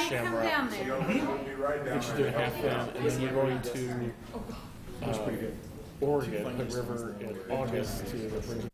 might come Shamrock. down there. We should do a half fan, and then we're going to Oregon, Hood River in August to bring.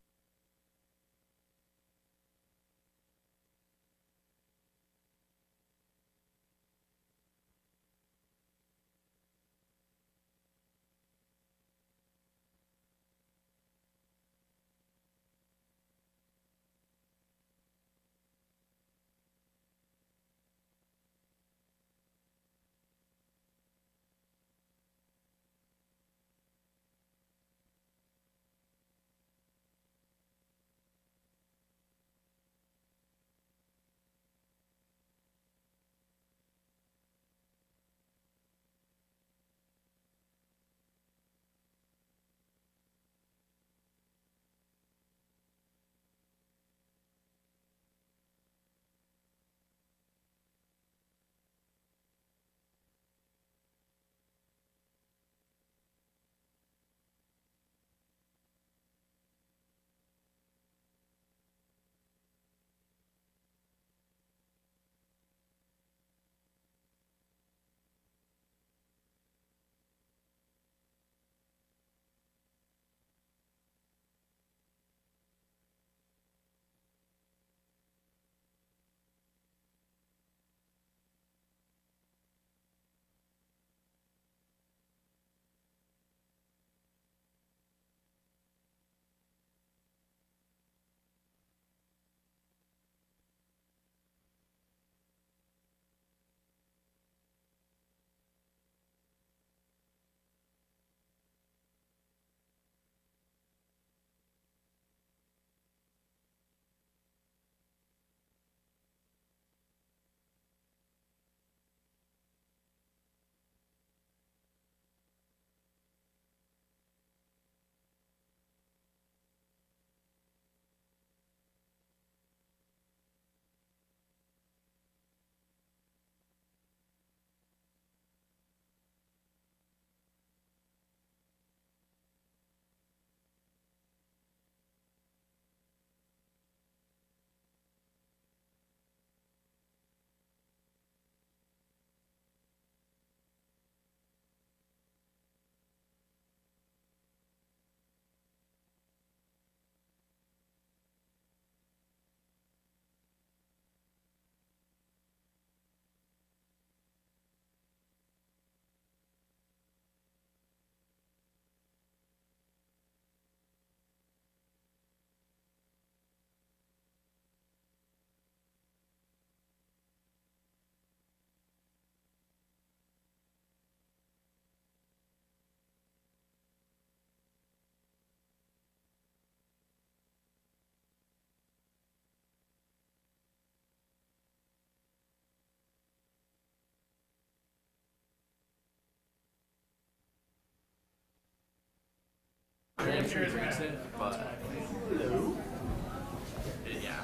Yeah.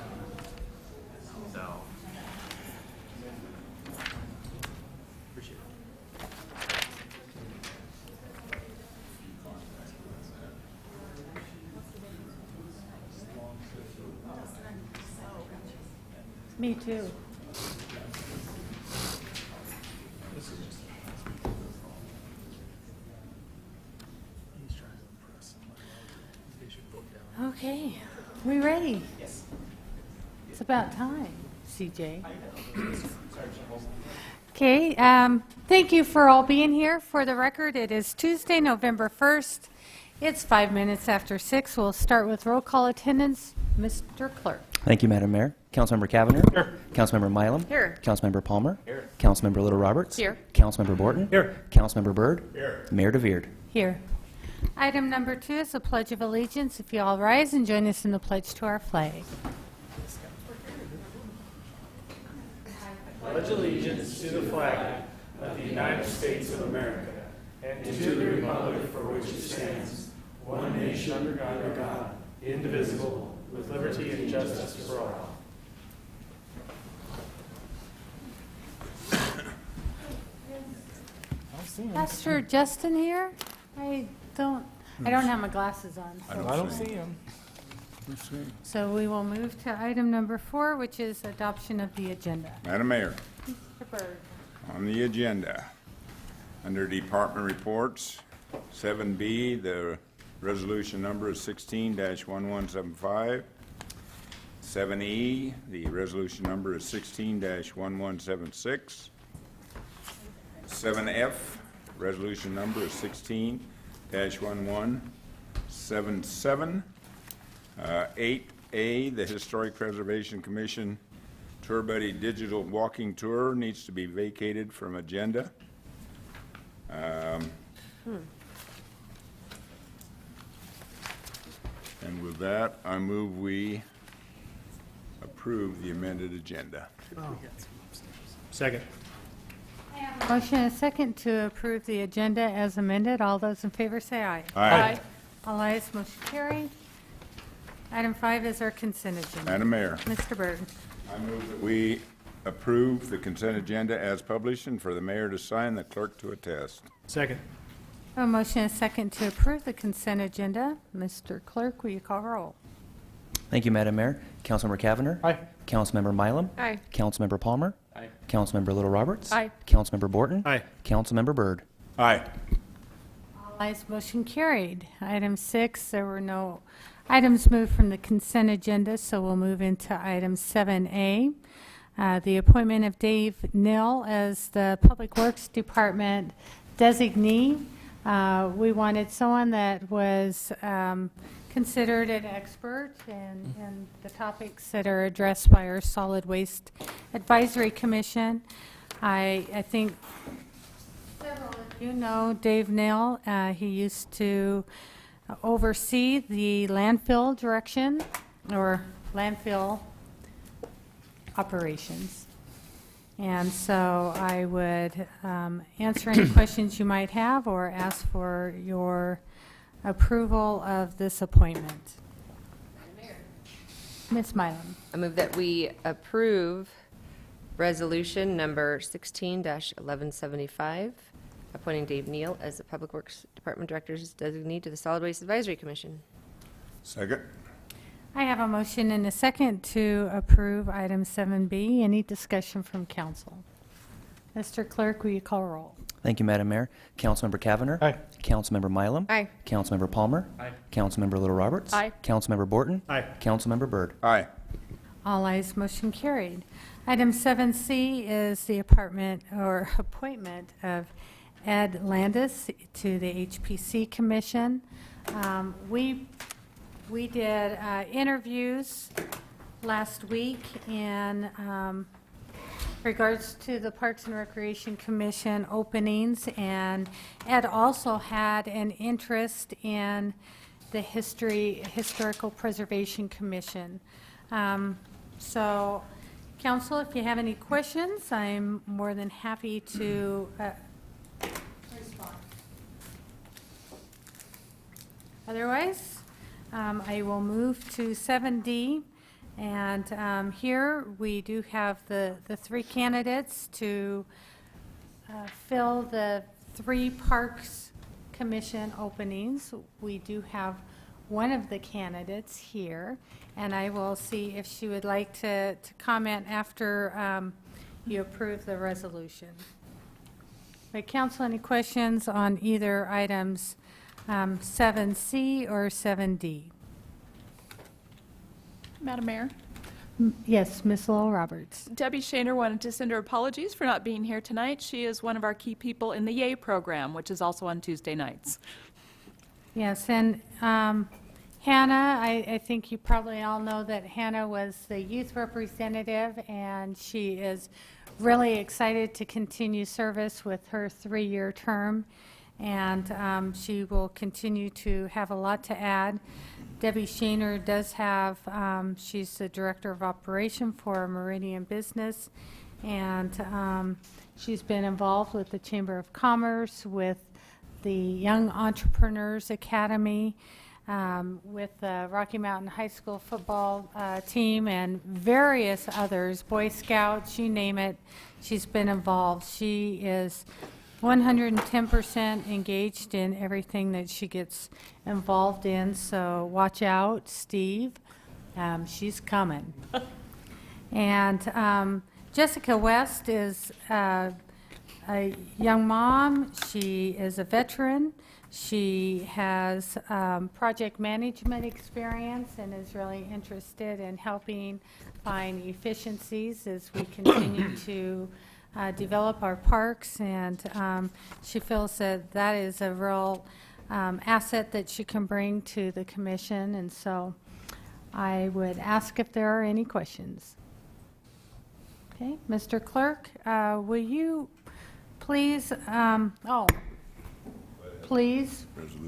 So. Appreciate it. Me too. Okay, we ready? Yes. It's about time, CJ. Okay, thank you for all being here. For the record, it is Tuesday, November 1st. It's 5 minutes after 6. We'll start with roll call attendance. Mr. Clerk. Thank you, Madam Mayor. Councilmember Cavanagh. Here. Councilmember Milam. Here. Councilmember Palmer. Here. Councilmember Little Roberts. Here. Councilmember Borton. Here. Councilmember Byrd. Here. Mayor DeVeerd. Here. Item number 2 is the Pledge of Allegiance. If you all rise and join us in the pledge to our flag. Pledge allegiance to the flag of the United States of America and to the republic for which it stands, one nation under God, indivisible, with liberty and justice for all. Pastor Justin here? I don't have my glasses on. I don't see him. So we will move to item number 4, which is adoption of the agenda. Madam Mayor, Mr. Byrd. On the agenda, under department reports, 7B, the resolution number is 16-1175. 7E, the resolution number is 16-1176. 7F, resolution number is 16-1177. 8A, the Historic Preservation Commission Tour Buddy Digital Walking Tour needs to be vacated from agenda. And with that, I move we approve the amended agenda. Second. Motion and a second to approve the agenda as amended. All those in favor say aye. Aye. All ayes, motion carried. Item 5 is our consent agenda. Madam Mayor, Mr. Byrd. I move that we approve the consent agenda as published and for the mayor to sign, the clerk to attest. Second. A motion and a second to approve the consent agenda. Mr. Clerk, will you call roll? Thank you, Madam Mayor. Councilmember Cavanagh. Aye. Councilmember Mylum. Aye. Councilmember Palmer. Aye. Councilmember Little Roberts. Aye. Councilmember Borton. Aye. Councilmember Byrd. Aye. All ayes, motion carried. Item 6, there were no items moved from the consent agenda, so we'll move into item 7A. The appointment of Dave Nill as the Public Works Department designee. We wanted someone that was considered an expert in the topics that are addressed by our Solid Waste Advisory Commission. I think several of you know Dave Nill. He used to oversee the landfill direction or landfill operations. And so I would answer any questions you might have or ask for your approval of this appointment. Ms. Mylum. I move that we approve resolution number 16-1175, appointing Dave Neal as the Public Works Department Director's designee to the Solid Waste Advisory Commission. Second. I have a motion and a second to approve item 7B. Any discussion from council? Mr. Clerk, will you call roll? Thank you, Madam Mayor. Councilmember Cavanagh. Aye. Councilmember Mylum. Aye. Councilmember Palmer. Aye. Councilmember Little Roberts. Aye. Councilmember Borton. Aye. Councilmember Byrd. Aye. All ayes, motion carried. Item 7C is the appointment of Ed Landis to the HPC Commission. We did interviews last week in regards to the Parks and Recreation Commission openings, and Ed also had an interest in the Historical Preservation Commission. So, council, if you have any questions, I'm more than happy to respond. Otherwise, I will move to 7D, and here we do have the 3 candidates to fill the 3 Parks Commission openings. We do have one of the candidates here, and I will see if she would like to comment after you approve the resolution. Right, council, any questions on either items 7C or 7D? Madam Mayor, Yes, Ms. Lowell Roberts. Debbie Shaner wanted to send her apologies for not being here tonight. She is one of our key people in the YAY program, which is also on Tuesday nights. Yes, and Hannah, I think you probably all know that Hannah was the youth representative, and she is really excited to continue service with her 3-year term, and she will continue to have a lot to add. Debbie Shaner does have, she's the Director of Operation for Meridian Business, and she's been involved with the Chamber of Commerce, with the Young Entrepreneurs Academy, with the Rocky Mountain High School football team, and various others, Boy Scouts, you name it, she's been involved. She is 110% engaged in everything that she gets involved in, so watch out, Steve. She's coming. And Jessica West is a young mom. She is a veteran. She has project management experience and is really interested in helping find efficiencies as we continue to develop our parks. And she feels that that is a real asset that she can bring to the commission. And so I would ask if there are any questions. Okay, Mr. Clerk, will you please, please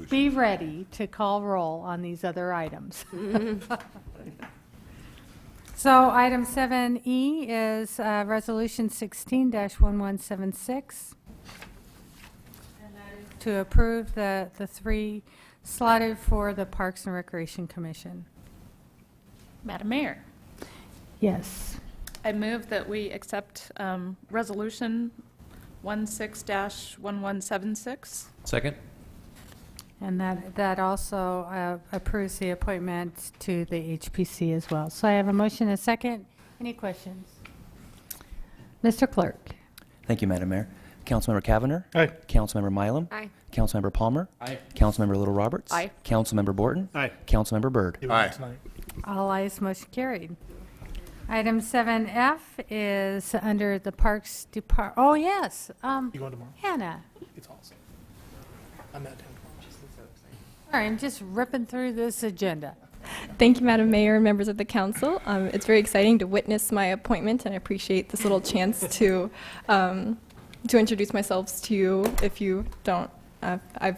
be ready to call roll on these other items. So item 7E is Resolution 16-1176. And that is to approve the three slotted for the Parks and Recreation Commission. Madam Mayor, Yes. I move that we accept Resolution 16-1176. Second? And that also approves the appointment to the HPC as well. So I have a motion and a second. Any questions? Mr. Clerk? Thank you, Madam Mayor. Councilmember Cavanagh. Aye. Councilmember Mylum. Aye. Councilmember Palmer. Aye. Councilmember Little Roberts. Aye. Councilmember Borton. Aye. Councilmember Byrd. Aye. All ayes, motion carried. Item 7F is under the Parks Depart, oh, yes. You going tomorrow? Hannah. It's awesome. I'm at 10 tomorrow. All right, I'm just ripping through this agenda. Thank you, Madam Mayor and members of the council. It's very exciting to witness my appointment, and I appreciate this little chance to introduce myself to you. If you don't, I'd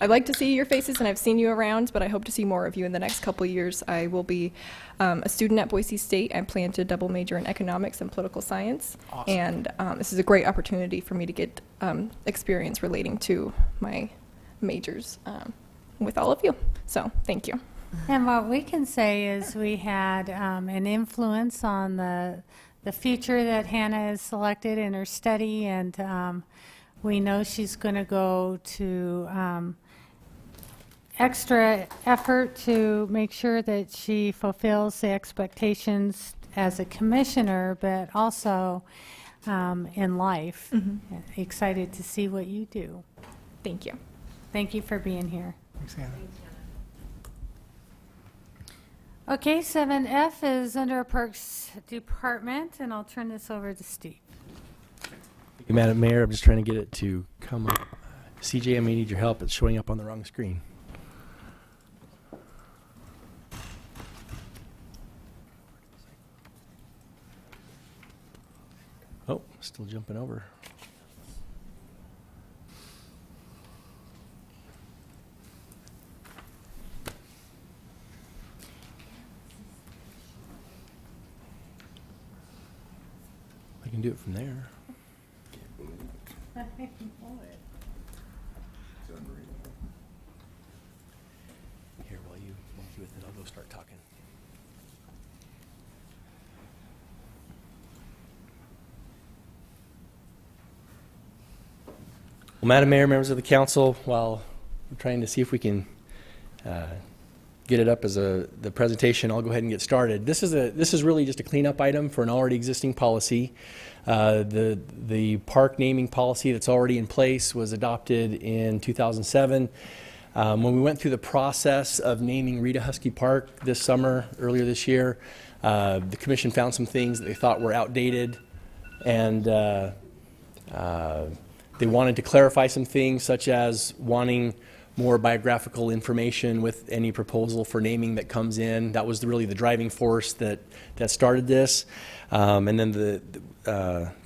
like to see your faces, and I've seen you around, but I hope to see more of you in the next couple of years. I will be a student at Boise State. I plan to double major in economics and political science, and this is a great opportunity for me to get experience relating to my majors with all of you. So, thank you. And what we can say is we had an influence on the future that Hannah has selected in her study, and we know she's going to go to extra effort to make sure that she fulfills the expectations as a commissioner, but also in life. Excited to see what you do. Thank you. Thank you for being here. Thanks, Hannah. Okay, 7F is under our Parks Department, and I'll turn this over to Steve. Thank you, Madam Mayor. I'm just trying to get it to come up. CJ, I may need your help. It's showing up on the wrong screen. Oh, still jumping over. I can do it from there. Here, while you do it, then I'll go start talking. Well, Madam Mayor, members of the council, while we're trying to see if we can get it up as the presentation, I'll go ahead and get started. This is really just a cleanup item for an already existing policy. The park naming policy that's already in place was adopted in 2007. When we went through the process of naming Rita Husky Park this summer, earlier this year, the commission found some things that they thought were outdated, and they wanted to clarify some things, such as wanting more biographical information with any proposal for naming that comes in. That was really the driving force that started this. And then they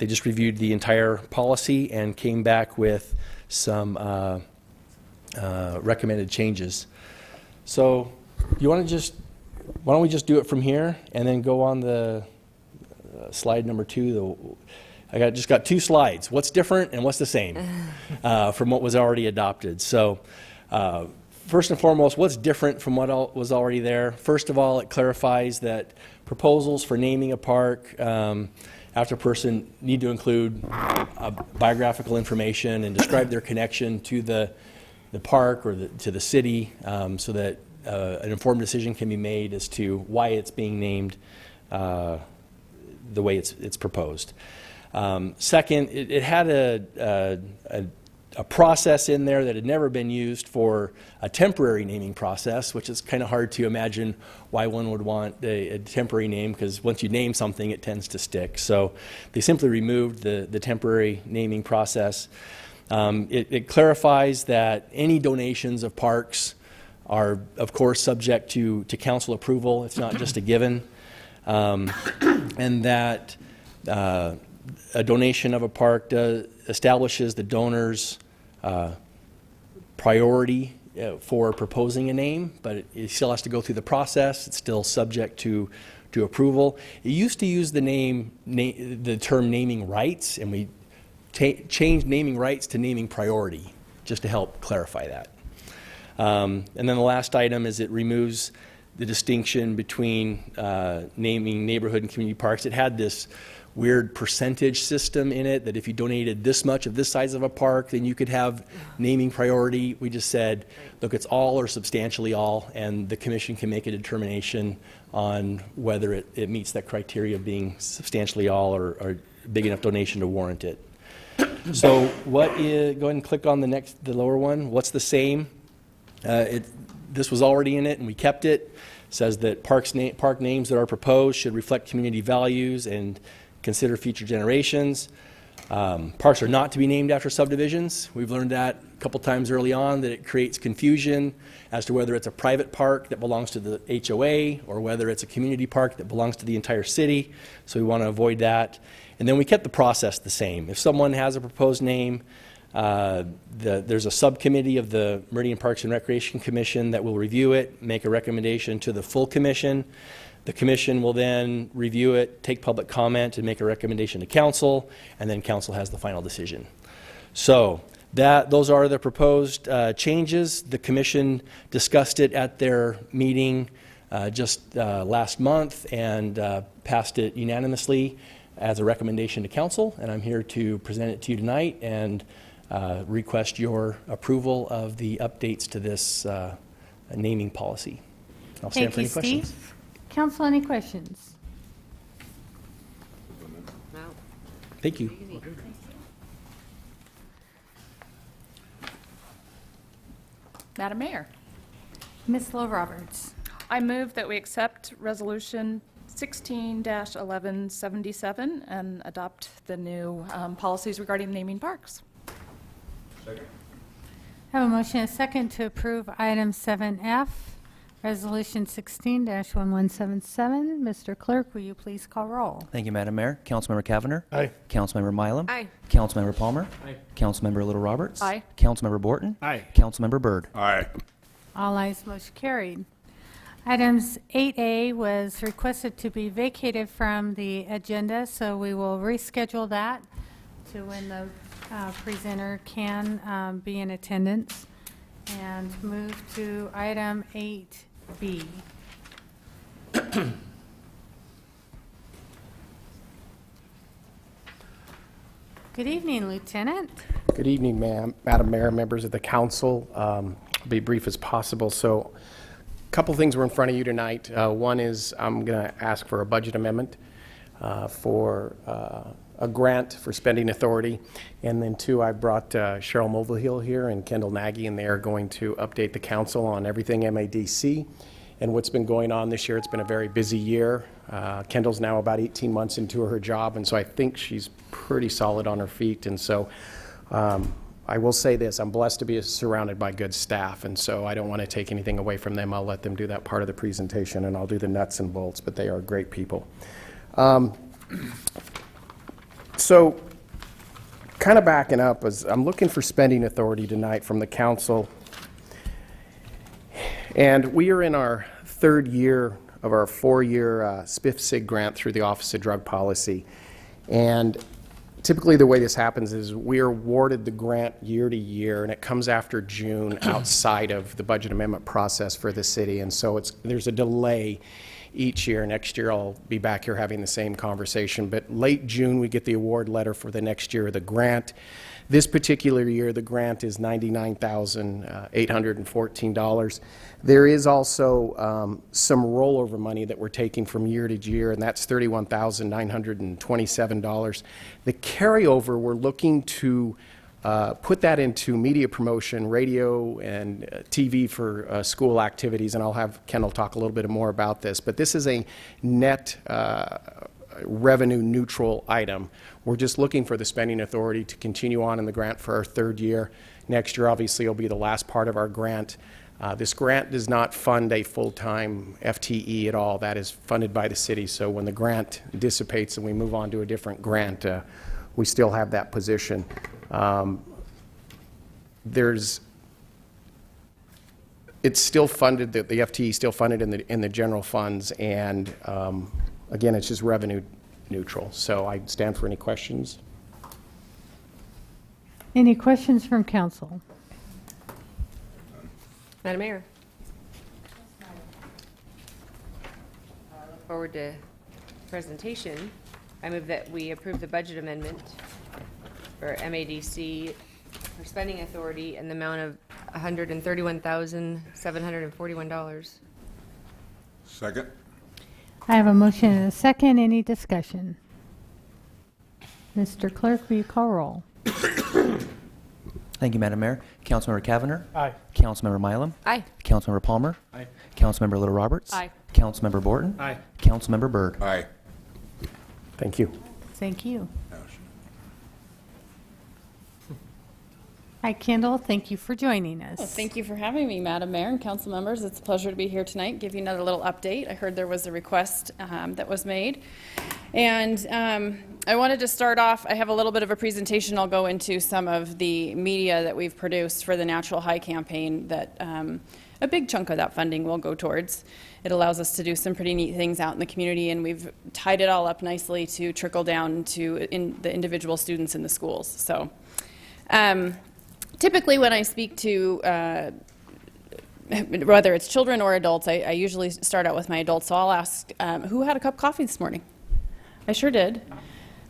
just reviewed the entire policy and came back with some recommended changes. So why don't we just do it from here and then go on the slide number 2. I just got 2 slides. What's different and what's the same from what was already adopted. So first and foremost, what's different from what was already there? First of all, it clarifies that proposals for naming a park after a person need to include biographical information and describe their connection to the park or to the city, so that an informed decision can be made as to why it's being named the way it's proposed. Second, it had a process in there that had never been used for a temporary naming process, which is kind of hard to imagine why one would want a temporary name, because once you name something, it tends to stick. So they simply removed the temporary naming process. It clarifies that any donations of parks are, of course, subject to council approval. It's not just a given. And that a donation of a park establishes the donor's priority for proposing a name, but it still has to go through the process. It's still subject to approval. It used to use the term naming rights, and we changed naming rights to naming priority, just to help clarify that. And then the last item is it removes the distinction between naming neighborhood and community parks. It had this weird percentage system in it that if you donated this much of this size of a park, then you could have naming priority. We just said, look, it's all or substantially all, and the commission can make a determination on whether it meets that criteria of being substantially all or big enough donation to warrant it. So go ahead and click on the lower one. What's the same? This was already in it, and we kept it. It says that park names that are proposed should reflect community values and consider future generations. Parks are not to be named after subdivisions. We've learned that a couple times early on, that it creates confusion as to whether it's a private park that belongs to the HOA or whether it's a community park that belongs to the entire city. So we want to avoid that. And then we kept the process the same. If someone has a proposed name, there's a subcommittee of the Meridian Parks and Recreation Commission that will review it, make a recommendation to the full commission. The commission will then review it, take public comment, and make a recommendation to council, and then council has the final decision. So those are the proposed changes. The commission discussed it at their meeting just last month and passed it unanimously as a recommendation to council, and I'm here to present it to you tonight and request your approval of the updates to this naming policy. I'll stand for any questions. Steve. Council, any questions? No. Thank you. Easy. Madam Mayor, Ms. Lowe Roberts. I move that we accept Resolution 16-1177 and adopt the new policies regarding naming parks. I have a motion and a second to approve item 7F, resolution 16-1177. Mr. Clerk, will you please call roll? Thank you, Madam Mayor. Councilmember Cavanagh. Aye. Councilmember Mylum. Aye. Councilmember Palmer. Aye. Councilmember Little Roberts. Aye. Councilmember Borton. Aye. Councilmember Byrd. Aye. All ayes, motion carried. Items 8A was requested to be vacated from the agenda, so we will reschedule that to when the presenter can be in attendance, and move to item 8B. Good evening, Lieutenant. Good evening, Madam Mayor, members of the council. I'll be brief as possible. So a couple things were in front of you tonight. One is I'm going to ask for a budget amendment for a grant for spending authority. And then two, I brought Cheryl Mulvihill here and Kendall Nagy, and they are going to update the council on everything MADC and what's been going on this year. It's been a very busy year. Kendall's now about 18 months into her job, and so I think she's pretty solid on her feet. And so I will say this, I'm blessed to be surrounded by good staff, and so I don't want to take anything away from them. I'll let them do that part of the presentation, and I'll do the nuts and bolts, but they are great people. So kind of backing up, as I'm looking for spending authority tonight from the council, and we are in our third year of our 4-year SPIF-SIG grant through the Office of Drug Policy. And typically the way this happens is we are awarded the grant year to year, and it comes after June outside of the budget amendment process for the city. And so there's a delay each year. Next year, I'll be back here having the same conversation. But late June, we get the award letter for the next year of the grant. This particular year, the grant is $99,814. There is also some rollover money that we're taking from year to year, and that's $31,927. The carryover, we're looking to put that into media promotion, radio and TV for school activities, and I'll have Kendall talk a little bit more about this. But this is a net revenue neutral item. We're just looking for the spending authority to continue on in the grant for our third year. Next year, obviously, will be the last part of our grant. This grant does not fund a full-time FTE at all. That is funded by the city. So when the grant dissipates and we move on to a different grant, we still have that position. It's still funded, the FTE is still funded in the general funds, and again, it's just revenue neutral. So I stand for any questions. Any questions from council? Madam Mayor. I look forward to presentation. I move that we approve the budget amendment for MADC for spending authority in the amount of $131,741. Second? I have a motion and a second. Any discussion? Mr. Clerk, will you call roll? Thank you, Madam Mayor. Councilmember Cavanagh. Aye. Councilmember Mylum. Aye. Councilmember Palmer. Aye. Councilmember Little Roberts. Aye. Councilmember Borton. Aye. Councilmember Byrd. Aye. Thank you. Thank you. Hi, Kendall. Thank you for joining us. Well, thank you for having me, Madam Mayor and council members. It's a pleasure to be here tonight, give you another little update. I heard there was a request that was made. And I wanted to start off, I have a little bit of a presentation. I'll go into some of the media that we've produced for the Natural High campaign that a big chunk of that funding will go towards. It allows us to do some pretty neat things out in the community, and we've tied it all up nicely to trickle down to the individual students in the schools. So. Typically, when I speak to, whether it's children or adults, I usually start out with my adults. So I'll ask, who had a cup of coffee this morning? I sure did.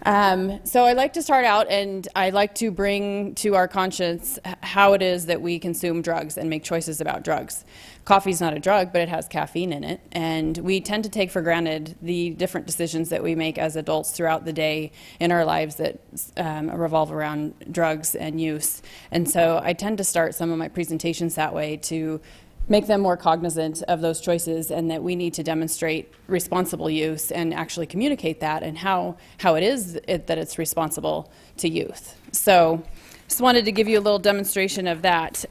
So I like to start out, and I like to bring to our conscience how it is that we consume drugs and make choices about drugs. Coffee's not a drug, but it has caffeine in it, and we tend to take for granted the different decisions that we make as adults throughout the day in our lives that revolve around drugs and use. And so I tend to start some of my presentations that way to make them more cognizant of those choices, and that we need to demonstrate responsible use and actually communicate that and how it is that it's responsible to youth. So just wanted to give you a little demonstration of that.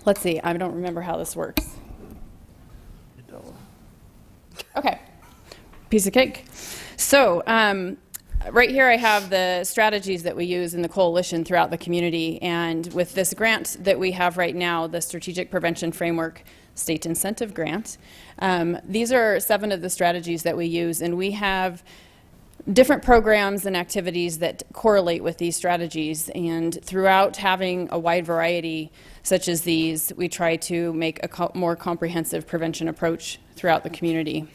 Let's see, I don't remember how this works. Okay, piece of cake. So right here I have the strategies that we use in the coalition throughout the community, and with this grant that we have right now, the Strategic Prevention Framework State Incentive Grant, these are 7 of the strategies that we use, and we have different programs and activities that correlate with these strategies. And throughout having a wide variety such as these, we try to make a more comprehensive prevention approach throughout the community.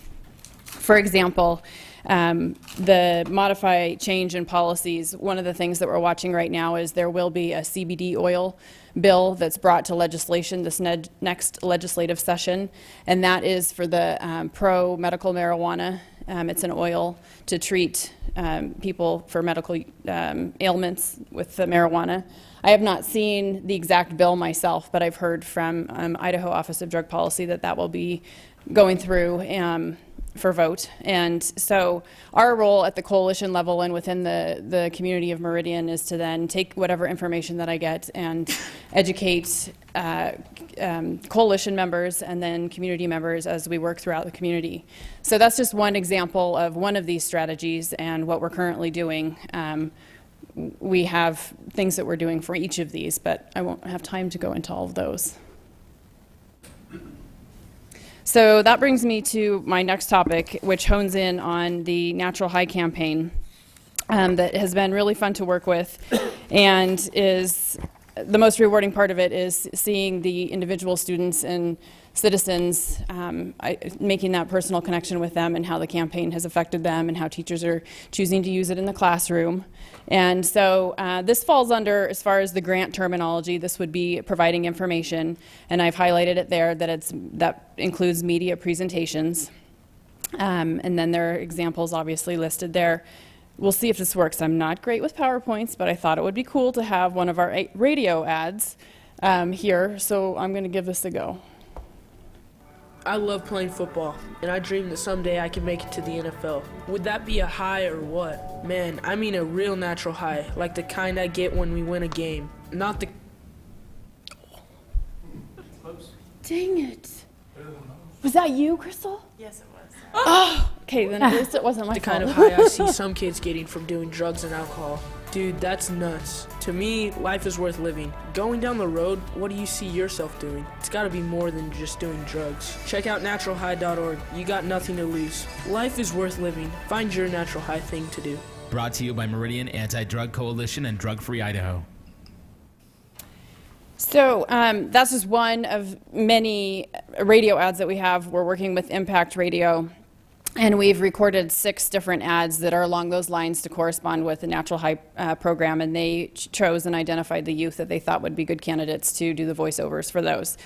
For example, the modify change in policies, one of the things that we're watching right now is there will be a CBD oil bill that's brought to legislation this next legislative session, and that is for the pro-medical marijuana. It's an oil to treat people for medical ailments with the marijuana. I have not seen the exact bill myself, but I've heard from Idaho Office of Drug Policy that will be going through for vote. And so our role at the coalition level and within the community of Meridian is to then take whatever information that I get and educate coalition members and then community members as we work throughout the community. So that's just one example of one of these strategies and what we're currently doing. We have things that we're doing for each of these, but I won't have time to go into all of those. So that brings me to my next topic, which hones in on the Natural High campaign that has been really fun to work with and is the most rewarding part of it is seeing the individual students and citizens making that personal connection with them and how the campaign has affected them and how teachers are choosing to use it in the classroom. And so this falls under, as far as the grant terminology, this would be providing information, and I've highlighted it there that includes media presentations. And then there are examples obviously listed there. We'll see if this works. I'm not great with PowerPoints, but I thought it would be cool to have one of our radio ads here, so I'm going to give this a go. I love playing football, and I dream that someday I can make it to the NFL. Would that be a high or what? Man, I mean a real natural high, like the kind I get when we win a game. Not the... Dang it. Was that you, Crystal? Yes, it was. Oh, okay, then at least it wasn't my The fault. kind of high I see some kids getting from doing drugs and alcohol. Dude, that's nuts. To me, life is worth living. Going down the road, what do you see yourself doing? It's gotta be more than just doing drugs. Check out naturalhigh.org. You got nothing to lose. Life is worth living. Find your natural high thing to do. Brought to you by Meridian Anti-Drug Coalition and Drug Free Idaho. So that's just one of many radio ads that we have. We're working with Impact Radio, and we've recorded 6 different ads that are along those lines to correspond with the Natural High program, and they chose and identified the youth that they thought would be good candidates to do the voiceovers for those.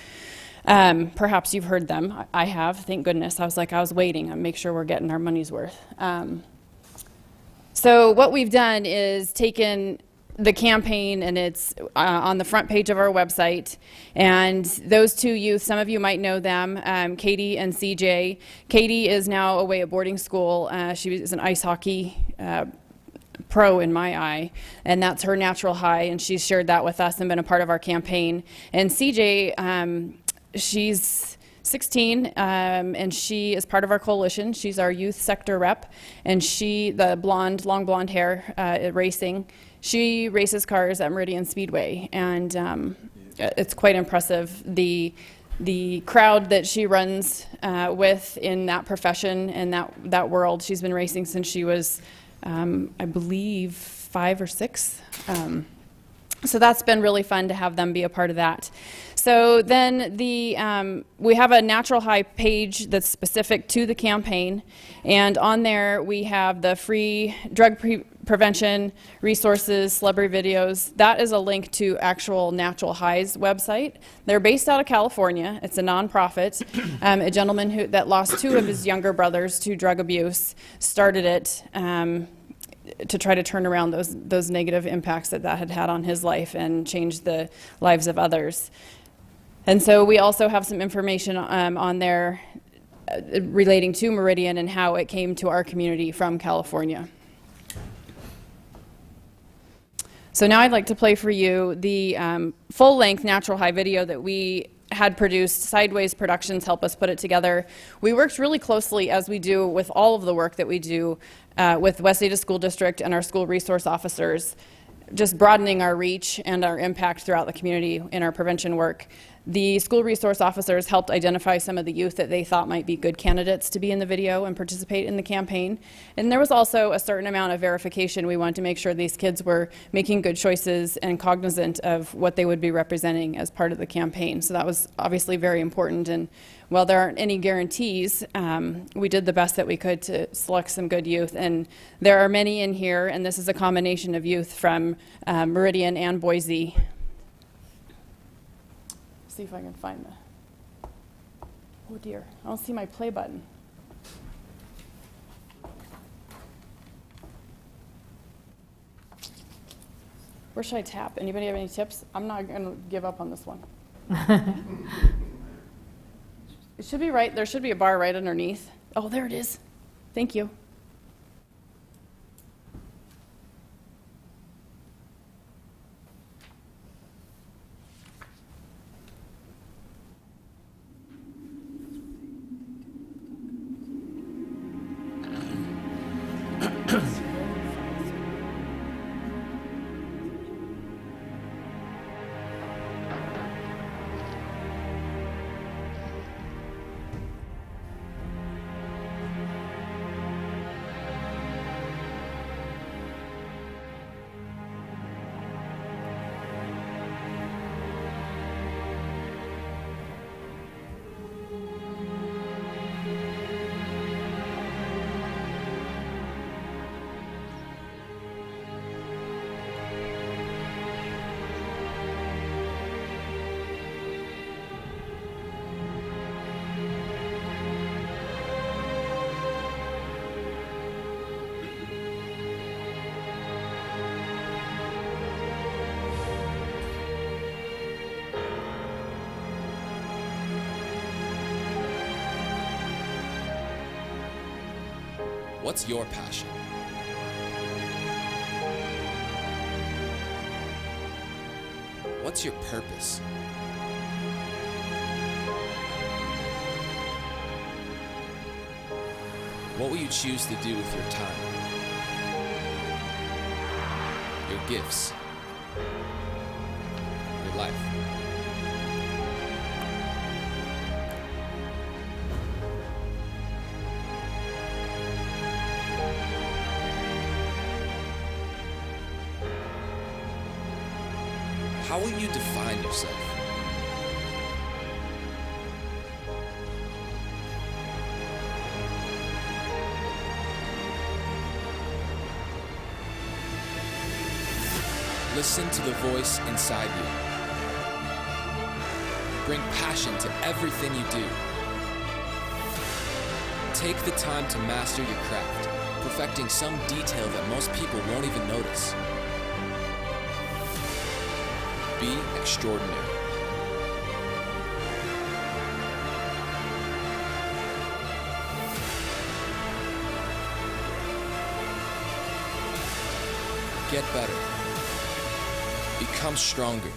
Perhaps you've heard them. I have, thank goodness. I was waiting. I make sure we're getting our money's worth. So what we've done is taken the campaign, and it's on the front page of our website, and those 2 youth, some of you might know them, Katie and CJ. Katie is now away at boarding school. She is an ice hockey pro in my eye, and that's her natural high, and she's shared that with us and been a part of our campaign. And CJ, she's 16, and she is part of our coalition. She's our youth sector rep, and the long blonde hair at racing, she races cars at Meridian Speedway, and it's quite impressive. The crowd that she runs with in that profession and that world, she's been racing since she was, I believe, 5 or 6. So that's been really fun to have them be a part of that. So then we have a Natural High page that's specific to the campaign, and on there we have the free drug prevention resources, celebrity videos. That is a link to actual Natural High's website. They're based out of California. It's a nonprofit. A gentleman that lost 2 of his younger brothers to drug abuse started it to try to turn around those negative impacts that had on his life and change the lives of others. And so we also have some information on there relating to Meridian and how it came to our community from California. So now I'd like to play for you the full-length Natural High video that we had produced. Sideways Productions helped us put it together. We worked really closely, as we do with all of the work that we do, with West Ada School District and our school resource officers, just broadening our reach and our impact throughout the community in our prevention work. The school resource officers helped identify some of the youth that they thought might be good candidates to be in the video and participate in the campaign. And there was also a certain amount of verification. We wanted to make sure these kids were making good choices and cognizant of what they would be representing as part of the campaign. So that was obviously very important. And while there aren't any guarantees, we did the best that we could to select some good youth. And there are many in here, and this is a combination of youth from Meridian and Boise. See if I can find the, oh dear, I don't see my play button. Where should I tap? Anybody have any tips? I'm not going to give up on this one. It should be right, there should be a bar right underneath. Oh, there it is. Thank you. What's your passion? What's your purpose? What will you choose to do with your time? Your gifts? Your life? How will you define yourself? Listen to the voice inside you. Bring passion to everything you do. Take the time to master your craft, perfecting some detail that most people won't even notice. Be extraordinary. Get better. Become stronger.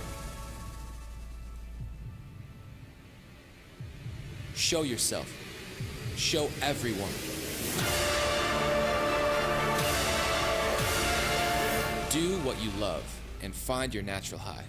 Show yourself. Show everyone. Do what you love and find your natural high.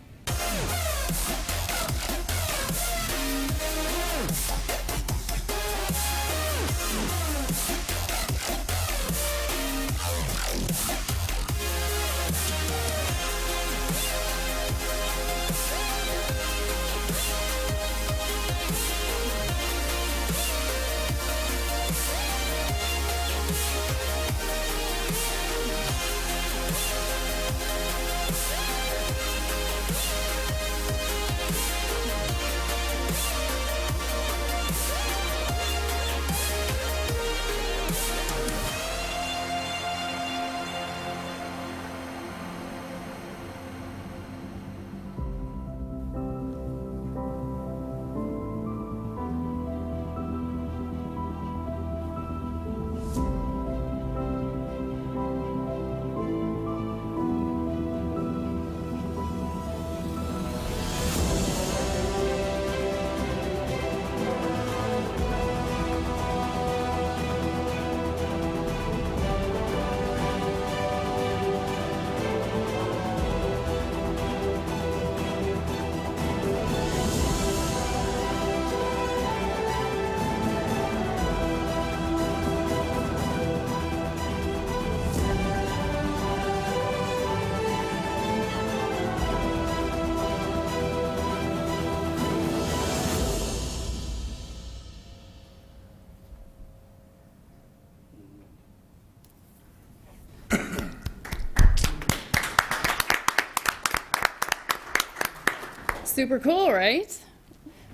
Super cool, right?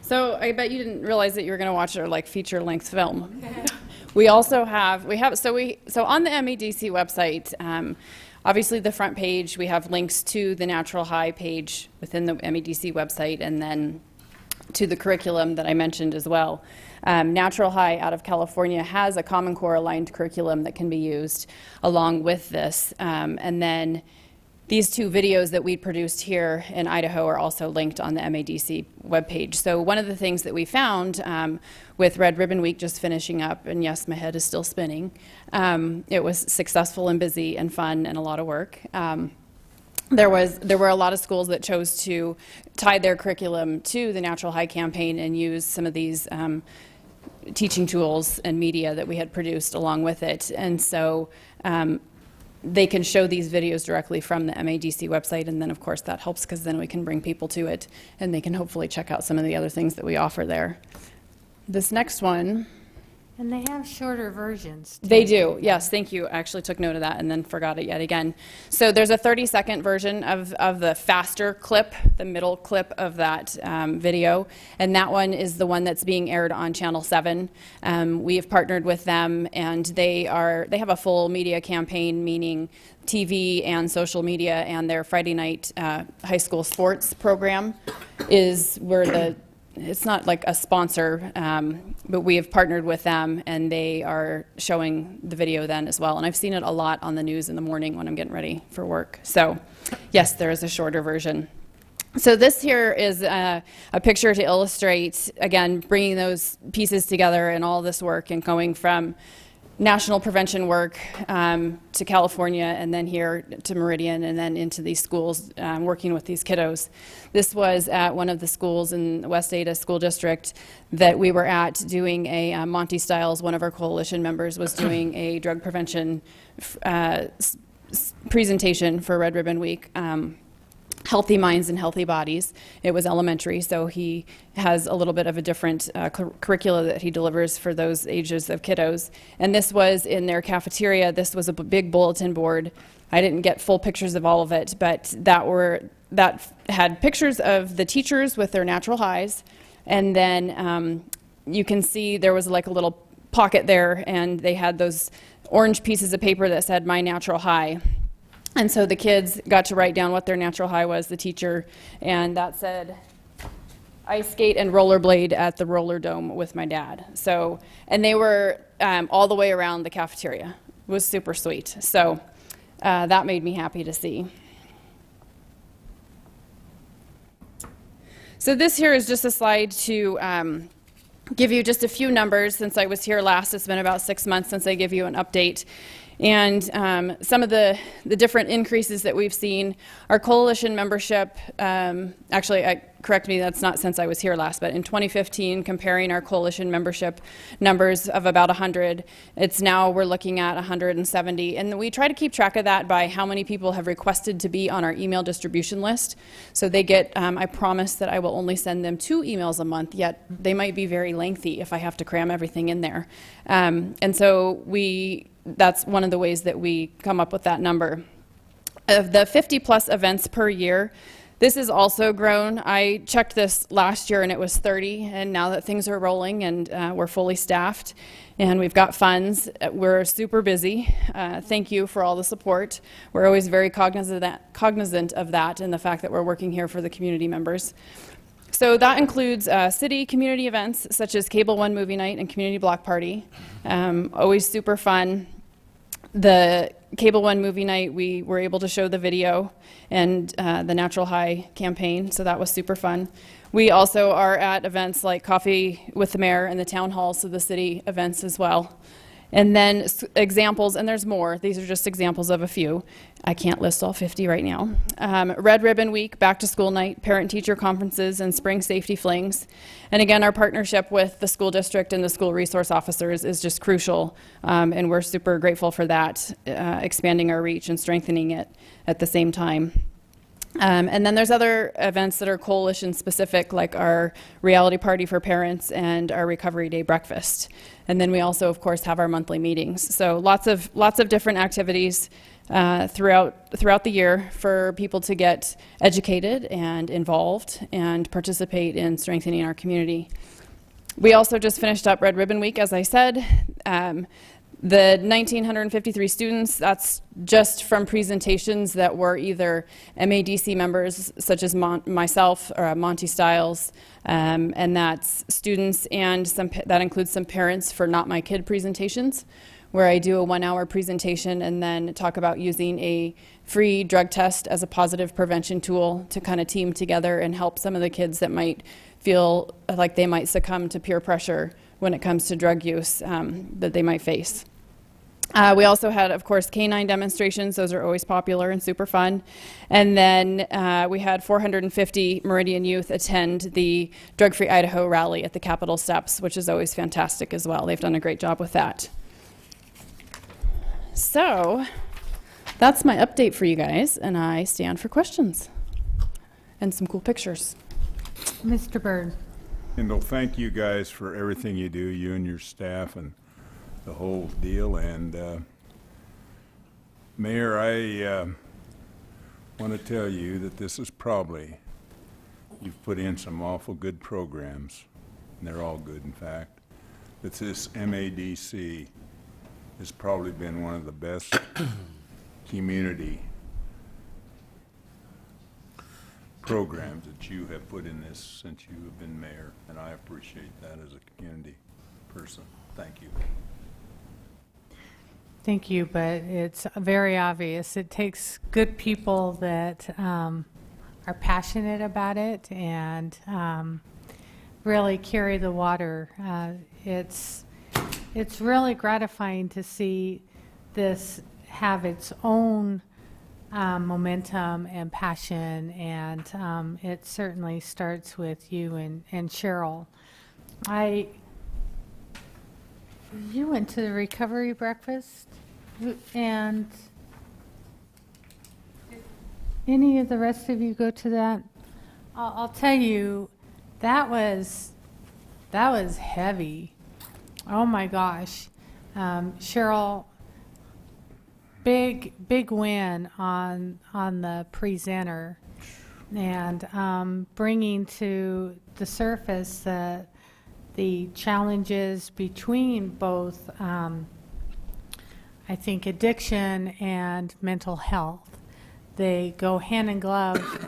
So I bet you didn't realize that you were going to watch our feature-length film. We also have so on the MEDC website, obviously the front page, we have links to the Natural High page within the MEDC website, and then to the curriculum that I mentioned as well. Natural High out of California has a Common Core aligned curriculum that can be used along with this, and then these two videos that we produced here in Idaho are also linked on the MADC webpage. So one of the things that we found with Red Ribbon Week just finishing up, and yes, my head is still spinning, it was successful and busy and fun and a lot of work. There were a lot of schools that chose to tie their curriculum to the Natural High campaign and use some of these teaching tools and media that we had produced along with it. And so they can show these videos directly from the MADC website, and then of course that helps because then we can bring people to it and they can hopefully check out some of the other things that we offer there. This next one. And they have shorter versions, too. They do, yes, thank you. I actually took note of that and then forgot it yet again. So there's a 30-second version of the faster clip, the middle clip of that video, and that one is the one that's being aired on Channel 7. We have partnered with them, and they have a full media campaign, meaning TV and social media, and their Friday night high school sports program is where the it's not like a sponsor, but we have partnered with them, and they are showing the video then as well. And I've seen it a lot on the news in the morning when I'm getting ready for work. So yes, there is a shorter version. So this here is a picture to illustrate, again, bringing those pieces together and all this work and going from national prevention work to California, and then here to Meridian, and then into these schools, working with these kiddos. This was at one of the schools in the West Ada School District that we were at doing a Monty Styles, one of our coalition members, was doing a drug prevention presentation for Red Ribbon Week. Healthy minds and healthy bodies. It was elementary, so he has a little bit of a different curricula that he delivers for those ages of kiddos. And this was in their cafeteria. This was a big bulletin board. I didn't get full pictures of all of it, but that had pictures of the teachers with their natural highs. And then you can see there was like a little pocket there, and they had those orange pieces of paper that said "My Natural High." And so the kids got to write down what their natural high was, the teacher, and that said, ice skate and rollerblade at the roller dome with my dad. So, and they were all the way around the cafeteria. It was super sweet. So that made me happy to see. So this here is just a slide to give you just a few numbers. Since I was here last, it's been about 6 months since I give you an update. And some of the different increases that we've seen, our coalition membership, actually, correct me, that's not since I was here last, but in 2015, comparing our coalition membership numbers of about 100, it's now we're looking at 170. And we try to keep track of that by how many people have requested to be on our email distribution list. So they get, I promise that I will only send them 2 emails a month, yet they might be very lengthy if I have to cram everything in there. And so that's one of the ways that we come up with that number. Of the 50 plus events per year, this has also grown. I checked this last year and it was 30, and now that things are rolling and we're fully staffed and we've got funds, we're super busy. Thank you for all the support. We're always very cognizant of that and the fact that we're working here for the community members. So that includes city community events such as Cable One Movie Night and Community Block Party. Always super fun. The Cable One Movie Night, we were able to show the video and the Natural High campaign, so that was super fun. We also are at events like Coffee with the Mayor and the Town Hall, so the city events as well. And then examples, and there's more. These are just examples of a few. I can't list all 50 right now. Red Ribbon Week, Back to School Night, Parent-Teacher Conferences, and Spring Safety Flings. And again, our partnership with the school district and the school resource officers is just crucial, and we're super grateful for that, expanding our reach and strengthening it at the same time. And then there's other events that are coalition specific, like our reality party for parents and our recovery day breakfast. And then we also, of course, have our monthly meetings. So lots of different activities throughout the year for people to get educated and involved and participate in strengthening our community. We also just finished up Red Ribbon Week, as I said. The 1,953 students, that's just from presentations that were either MADC members, such as myself or Monty Styles, and that's students, and that includes some parents for Not My Kid presentations, where I do a 1-hour presentation and then talk about using a free drug test as a positive prevention tool to kind of team together and help some of the kids that might feel like they might succumb to peer pressure when it comes to drug use that they might face. We also had, of course, canine demonstrations. Those are always popular and super fun. And then we had 450 Meridian youth attend the Drug Free Idaho rally at the Capitol steps, which is always fantastic as well. They've done a great job with that. So that's my update for you guys, and I stand for questions and some cool pictures. Mr. Byrd. Kendall, thank you guys for everything you do, you and your staff and the whole deal. And Mayor, I want to tell you that this is probably, you've put in some awful good programs, and they're all good, in fact. But this MADC has probably been one of the best community programs that you have put in this since you have been mayor, and I appreciate that as a community person. Thank you. Thank you, but it's very obvious. It takes good people that are passionate about it and really carry the water. It's really gratifying to see this have its own momentum and passion, and it certainly starts with you and Cheryl. You went to the recovery breakfast, and any of the rest of you go to that? I'll tell you, that was heavy. Oh my gosh, Cheryl, big win on the presenter, and bringing to the surface the challenges between both, I think, addiction and mental health. They go hand in glove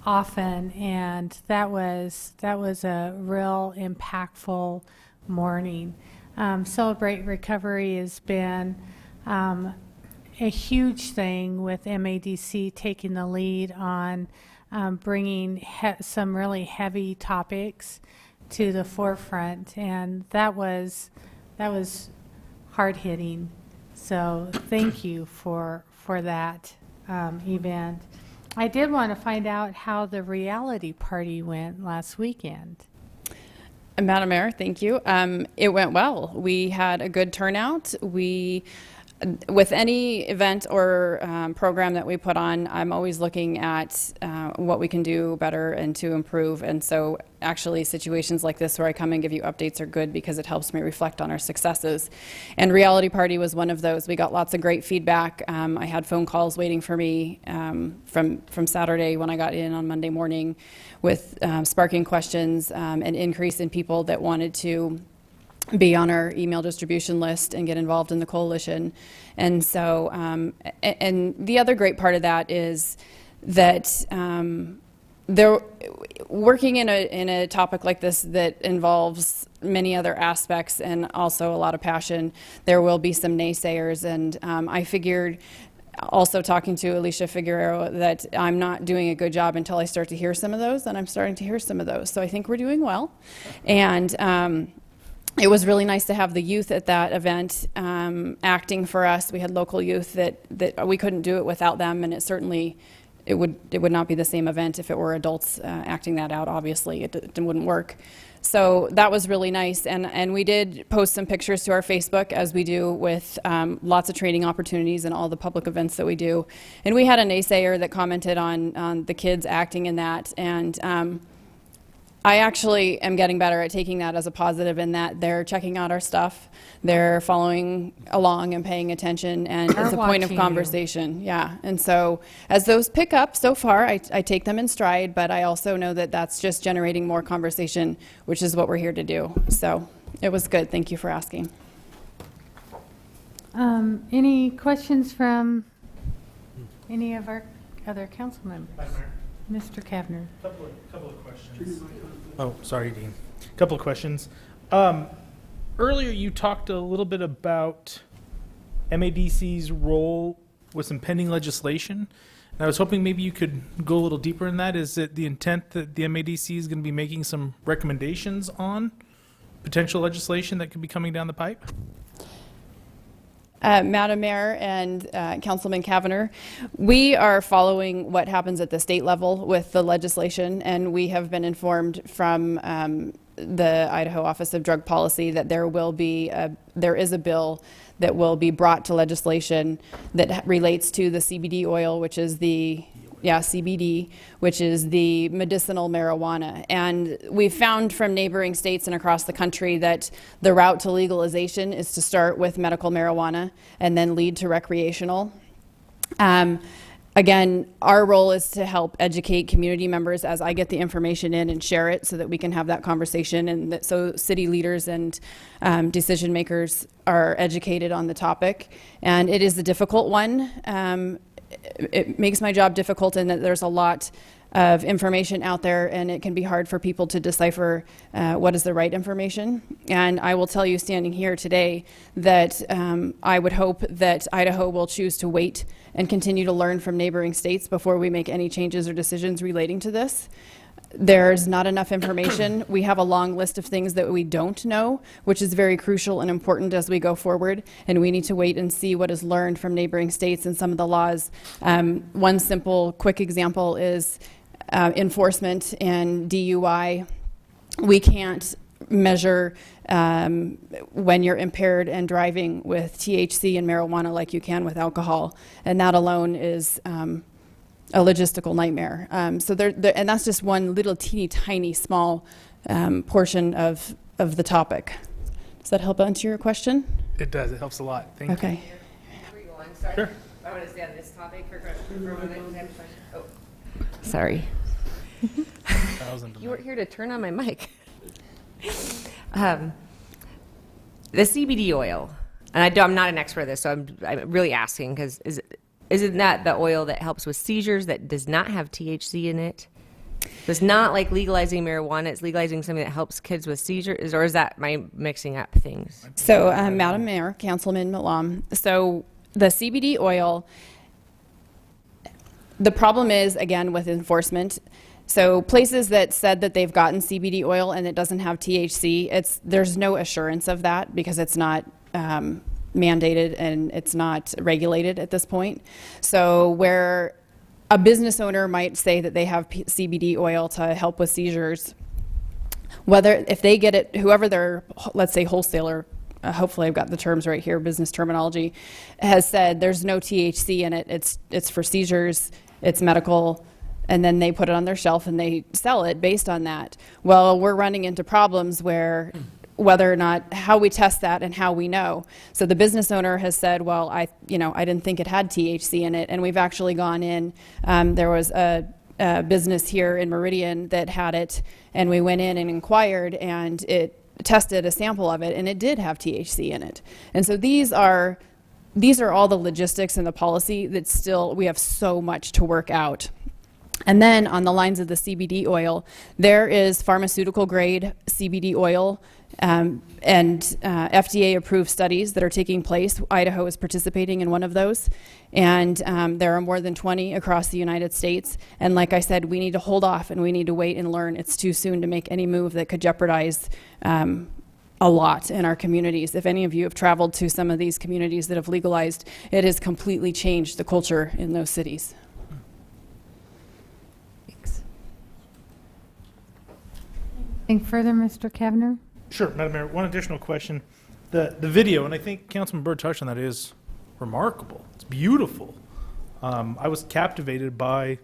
often, and that was a real impactful morning. Celebrate Recovery has been a huge thing with MADC taking the lead on bringing some really heavy topics to the forefront, and that was hard hitting. So thank you for that event. I did want to find out how the reality party went last weekend. Madam Mayor, thank you. It went well. We had a good turnout. With any event or program that we put on, I'm always looking at what we can do better and to improve. And so actually situations like this where I come and give you updates are good because it helps me reflect on our successes. And Reality Party was one of those. We got lots of great feedback. I had phone calls waiting for me from Saturday when I got in on Monday morning with sparking questions, an increase in people that wanted to be on our email distribution list and get involved in the coalition. And so, and the other great part of that is that they're working in a topic like this that involves many other aspects and also a lot of passion. There will be some naysayers, and I figured, also talking to Alicia Figueroa, that I'm not doing a good job until I start to hear some of those, and I'm starting to hear some of those. So I think we're doing well. And it was really nice to have the youth at that event acting for us. We had local youth that we couldn't do it without them, and it would not be the same event if it were adults acting that out. Obviously, it wouldn't work. So that was really nice, and we did post some pictures to our Facebook, as we do with lots of training opportunities and all the public events that we do. And we had a naysayer that commented on the kids acting in that, and I actually am getting better at taking that as a positive, in that they're checking out our stuff, they're following along and paying attention, and it's a point of conversation. Yeah, and so as those pick up, so far I take them in stride, but I also know that that's just generating more conversation, which is what we're here to do. So it was good. Thank you for asking. Any questions from any of our other council members? Mr. Kavner. Couple of questions. Oh, sorry, Dean. Couple of questions. Earlier, you talked a little bit about MADC's role with some pending legislation. And I was hoping maybe you could go a little deeper in that. Is it the intent that the MADC is going to be making some recommendations on potential legislation that could be coming down the pipe? Madam Mayor and Councilman Kavanagh, we are following what happens at the state level with the legislation, and we have been informed from the Idaho Office of Drug Policy that there is a bill that will be brought to legislation that relates to the CBD oil, which is CBD, which is the medicinal marijuana. And we've found from neighboring states and across the country that the route to legalization is to start with medical marijuana and then lead to recreational. Again, our role is to help educate community members as I get the information in and share it so that we can have that conversation, and so city leaders and decision makers are educated on the topic. And it is a difficult one. It makes my job difficult in that there's a lot of information out there, and it can be hard for people to decipher what is the right information. And I will tell you, standing here today, that I would hope that Idaho will choose to wait and continue to learn from neighboring states before we make any changes or decisions relating to this. There's not enough information. We have a long list of things that we don't know, which is very crucial and important as we go forward, and we need to wait and see what is learned from neighboring states and some of the laws. One simple, quick example is enforcement and DUI. We can't measure when you're impaired and driving with THC and marijuana like you can with alcohol, and that alone is a logistical nightmare. So and that's just one little teeny tiny small portion of the topic. Does that help answer your question? It does. It helps a lot. Thank you. Okay. Sorry. Sure. I want to stay on this topic for a moment. Oh, sorry. You weren't here to turn on my mic. The CBD oil, and I'm not an expert at this, so I'm really asking because isn't that the oil that helps with seizures that does not have THC in it? So it's not like legalizing marijuana, it's legalizing something that helps kids with seizures, or is that, am I mixing up things? So, Madam Mayor, Councilman Malam, so the CBD oil, the problem is, again, with enforcement. So places that said that they've gotten CBD oil and it doesn't have THC, there's no assurance of that because it's not mandated and it's not regulated at this point. So where a business owner might say that they have CBD oil to help with seizures, if they get it, whoever their, let's say, wholesaler, hopefully I've got the terms right here, business terminology, has said there's no THC in it, it's for seizures, it's medical, and then they put it on their shelf and they sell it based on that. Well, we're running into problems where whether or not, how we test that and how we know. So the business owner has said, well, I didn't think it had THC in it, and we've actually gone in, there was a business here in Meridian that had it, and we went in and inquired, and it tested a sample of it, and it did have THC in it. And so these are all the logistics and the policy that still, we have so much to work out. And then on the lines of the CBD oil, there is pharmaceutical grade CBD oil and FDA approved studies that are taking place. Idaho is participating in one of those. And there are more than 20 across the United States. And like I said, we need to hold off and we need to wait and learn. It's too soon to make any move that could jeopardize a lot in our communities. If any of you have traveled to some of these communities that have legalized, it has completely changed the culture in those cities. Anything further, Mr. Kavner? Sure, Madam Mayor. One additional question. The video, and I think Councilman Byrd touched on that, is remarkable. It's beautiful. I was captivated by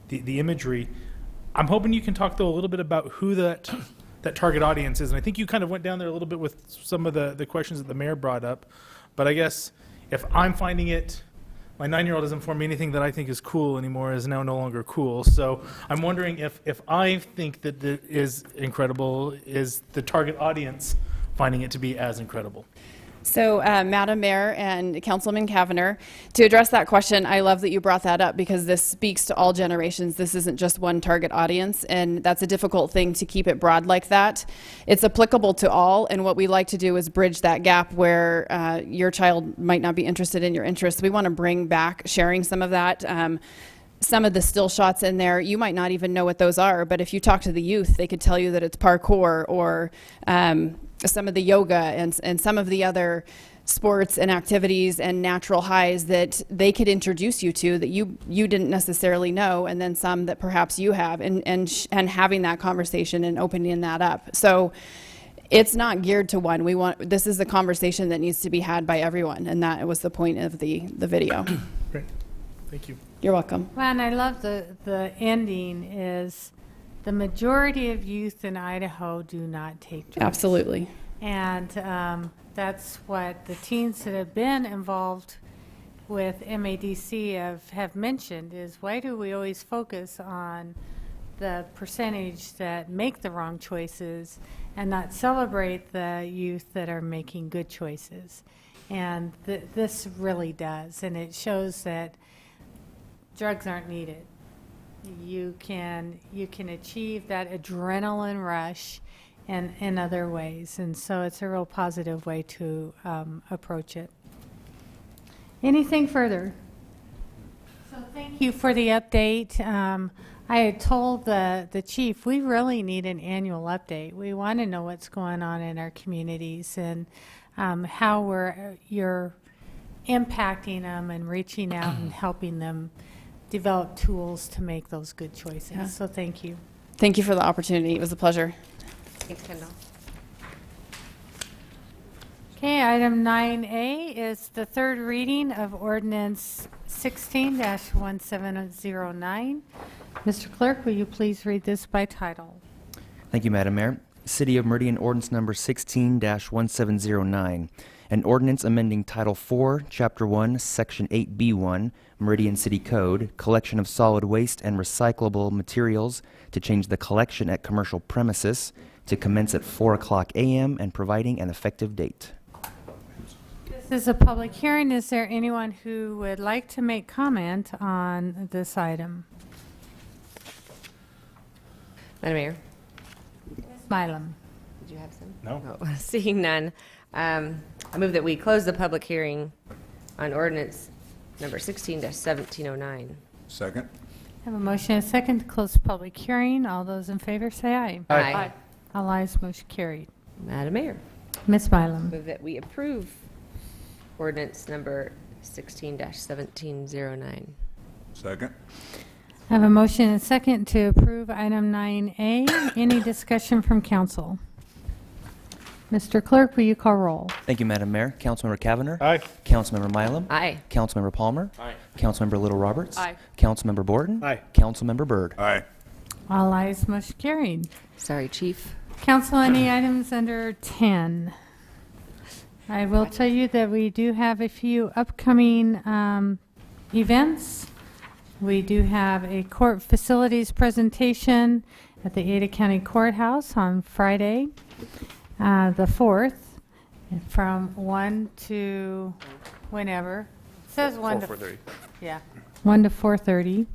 the imagery. I'm hoping you can talk, though, a little bit about who that target audience is. And I think you kind of went down there a little bit with some of the questions that the mayor brought up. But I guess if I'm finding it, my 9-year-old doesn't inform me anything that I think is cool anymore is now no longer cool. So I'm wondering if I think that it is incredible, is the target audience finding it to be as incredible? So, Madam Mayor and Councilman Kavner, to address that question, I love that you brought that up because this speaks to all generations. This isn't just one target audience, and that's a difficult thing to keep it broad like that. It's applicable to all, and what we like to do is bridge that gap where your child might not be interested in your interests. We want to bring back sharing some of that. Some of the still shots in there, you might not even know what those are, but if you talk to the youth, they could tell you that it's parkour or some of the yoga and some of the other sports and activities and natural highs that they could introduce you to that you didn't necessarily know, and then some that perhaps you have, and having that conversation and opening that up. So it's not geared to one. This is a conversation that needs to be had by everyone, and that was the point of the video. Great. Thank you. You're welcome. Well, and I love the ending is the majority of youth in Idaho do not take drugs. Absolutely. And that's what the teens that have been involved with MADC have mentioned is why do we always focus on the percentage that make the wrong choices and not celebrate the youth that are making good choices? And this really does, and it shows that drugs aren't needed. you can achieve that adrenaline rush in other ways. And so it's a real positive way to approach it. Anything further? So thank you for the update. I had told the chief we really need an annual update. We want to know what's going on in our communities and how you're impacting them and reaching out and helping them develop tools to make those good choices. Yeah. So thank you. Thank you for the opportunity. It was a pleasure. Thanks, Kendall. Okay, item 9A is the third reading of ordinance 16-1709. Mr. Clerk, will you please read this by title? Thank you, Madam Mayor. City of Meridian Ordinance Number 16-1709, an ordinance amending Title 4, Chapter 1, Section 8B1, Meridian City Code, collection of solid waste and recyclable materials to change the collection at commercial premises to commence at 4:00 a.m. and providing an effective date. This is a public hearing. Is there anyone who would like to make comment on this item? Madam Mayor, Ms. Milam. did you have some? No. Oh, seeing none, I move that we close the public hearing on ordinance number 16-1709. Second? I have a motion and a second to close the public hearing. All those in favor say aye. Aye. All ayes, motion carried. Madam Mayor, Ms. Milam. move that we approve ordinance number 16-1709. Second? I have a motion and a second to approve item 9A. Any discussion from council? Mr. Clerk, will you call roll? Thank you, Madam Mayor. Councilmember Cavanagh. Aye. Councilmember Mylum. Aye. Councilmember Palmer. Aye. Councilmember Little Roberts. Aye. Councilmember Borton. Aye. Councilmember Byrd. Aye. All ayes, motion carried. Sorry, Chief. Council, any items under 10? I will tell you that we do have a few upcoming events. We do have a court facilities presentation at the Ada County Courthouse on Friday, the 4th, from 1 to whenever. It says 1 to 4:30. Yeah, 1 to 4:30.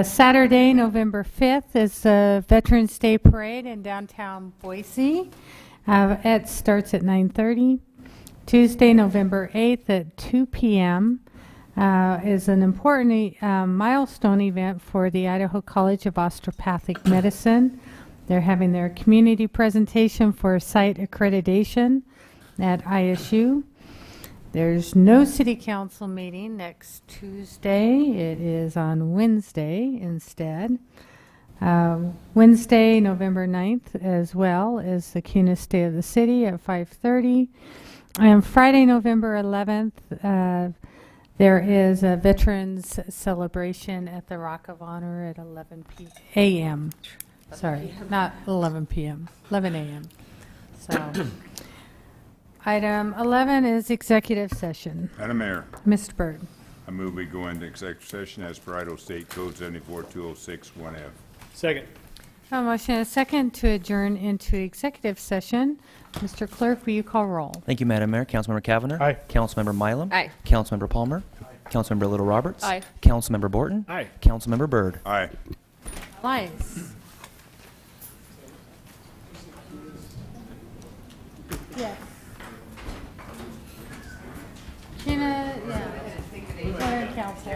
Saturday, November 5th, is the Veterans Day Parade in downtown Boise. It starts at 9:30. Tuesday, November 8th at 2 p.m. Is an important milestone event for the Idaho College of Osteopathic Medicine. They're having their community presentation for site accreditation at ISU. There's no city council meeting next Tuesday. It is on Wednesday instead. Wednesday, November 9th as well is the Cunis Day of the City at 5:30. And Friday, November 11th, there is a Veterans Celebration at the Rock of Honor at 11 a.m. Sorry, not 11 p.m., 11 a.m. So, item 11 is executive session. Madam Mayor, Mr. Byrd. I move we go into executive session as per Idaho State Code 74206-1F. Second. A motion and a second to adjourn into executive session. Mr. Clerk, will you call roll? Thank you, Madam Mayor. Councilmember Cavanagh. Aye. Councilmember Mylum. Aye. Councilmember Palmer. Councilmember Little Roberts. Aye. Councilmember Borton. Aye. Councilmember Byrd. Aye. Lies. Yes. Gina, yeah. Council.